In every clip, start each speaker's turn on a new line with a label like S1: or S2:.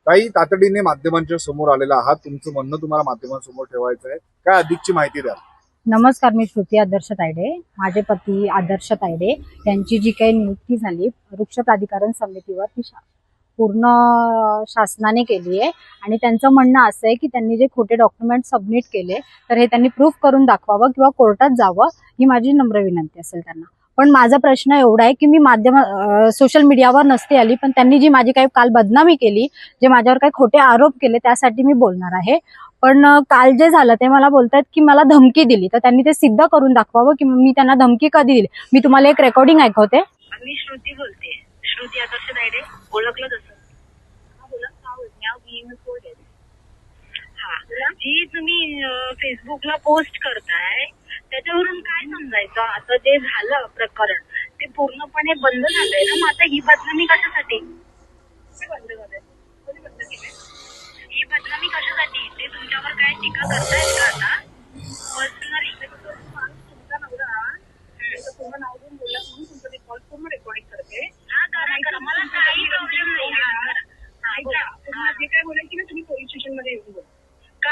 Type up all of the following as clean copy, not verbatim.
S1: ताई, तातडीने माध्यमांच्या समोर आलेला आहात, तुमचं म्हणणं तुम्हाला माध्यमांसमोर ठेवायचं आहे, काय अधिकची माहिती द्या.
S2: नमस्कार, मी श्रुती आदर्श तायडे. माझे पती आदर्श तायडे यांची जी काही नियुक्ती झाली वृक्ष प्राधिकरण समितीवर ती पूर्ण शासनाने केली आहे आणि त्यांचं म्हणणं असं आहे की त्यांनी जे खोटे डॉक्युमेंट सबमिट केले तर हे त्यांनी प्रूफ करून दाखवावं किंवा कोर्टात जावं, ही माझी नम्र विनंती असेल त्यांना. पण माझा प्रश्न एवढा आहे की मी सोशल मीडियावर नसते आली, पण त्यांनी जी माझी काही काल बदनामी केली, जे माझ्यावर काही खोटे आरोप केले, त्यासाठी मी बोलणार आहे. पण काल जे झालं ते मला बोलतात की मला धमकी दिली, तर त्यांनी ते सिद्ध करून दाखवावं की मी त्यांना धमकी कधी दिली. मी तुम्हाला एक रेकॉर्डिंग ऐकवते.
S3: मी श्रुती बोलते, श्रुती आदर्श तायडे, ओळखलं जसं. जी तुम्ही फेसबुकला पोस्ट करताय त्याच्यावरून काय समजायचं? आता जे झालं प्रकरण ते पूर्णपणे बंद झालंय ना, मग आता ही बदनामी कशासाठी? बंद झालंय, ही बदनामी कशासाठी? ते तुमच्यावर काय टीका करतायत का आता पर्सनली? तुमचा नवरा पूर्ण नाव घेऊन बोलला म्हणून तुमचं कॉल पूर्ण रेकॉर्डिंग करते. हा, करा, मला काही प्रॉब्लेम नाही. जे काय बोलायची ना तुम्ही पोलीस स्टेशन मध्ये येऊन बोला. का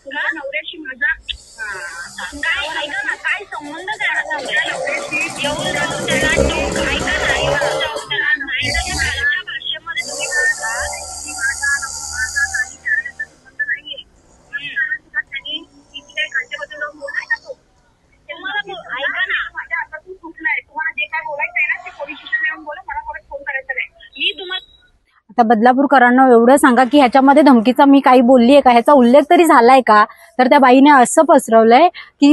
S3: तुमच्या नवऱ्याशी माझा काय, ऐका ना, काय संबंध त्याला नवऱ्याशी? येऊन जाऊन त्याला टोक, ऐका ना, येऊन जाऊन त्याला नाही म्हणजे खालच्या भाषेमध्ये तुम्ही बोलता की माझा नाही, त्याचा संबंध नाहीये. त्यांनी किती काही खालच्याबद्दल जाऊन बोलाय ना तो. तुम्हाला ऐका ना, माझ्या हातातून चुकलंय. तुम्हाला जे काय बोलायचं आहे ना ते पोलीस स्टेशनला येऊन बोला, मला परत फोन करायचा नाही. मी तुम्हाला
S2: आता बदलापूरकरांना एवढं सांगा की ह्याच्यामध्ये धमकीचा मी काही बोलली आहे का, ह्याचा उल्लेख तरी झालाय का? तर त्या बाईने असं पसरवलंय की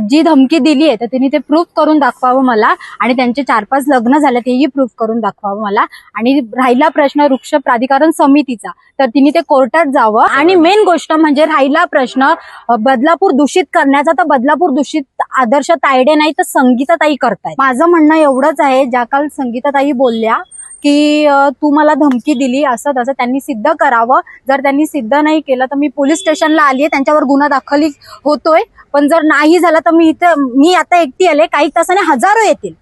S2: जी धमकी दिली आहे तर तिने ते प्रूफ करून दाखवावं मला, आणि त्यांचे 4-5 लग्न झाले तेही प्रूफ करून दाखवावं मला. आणि राहिला प्रश्न वृक्ष प्राधिकरण समितीचा, तर तिने ते कोर्टात जावं. आणि मेन गोष्ट म्हणजे राहिला प्रश्न बदलापूर दूषित करण्याचा, तर बदलापूर दूषित आदर्श तायडे नाही तर संगीताताई करतायत. माझं म्हणणं एवढंच आहे, ज्या काल संगीताताई बोलल्या की तू मला धमकी दिली असं तसं, त्यांनी सिद्ध करावं. जर त्यांनी सिद्ध नाही केलं तर मी पोलीस स्टेशनला आली आहे, त्यांच्यावर गुन्हा दाखल होतोय. पण जर नाही झालं तर मी आता एकटी आले, काही तासाने हजारो येतील.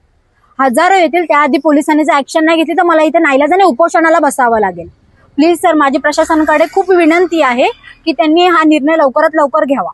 S2: त्याआधी पोलिसांनी जर ऍक्शन नाही घेतली तर मला इथे नाईलाजाने उपोषणाला बसावं लागेल. प्लीज सर, माझी प्रशासनाकडे खूप विनंती आहे की त्यांनी हा निर्णय लवकरात लवकर घ्यावा.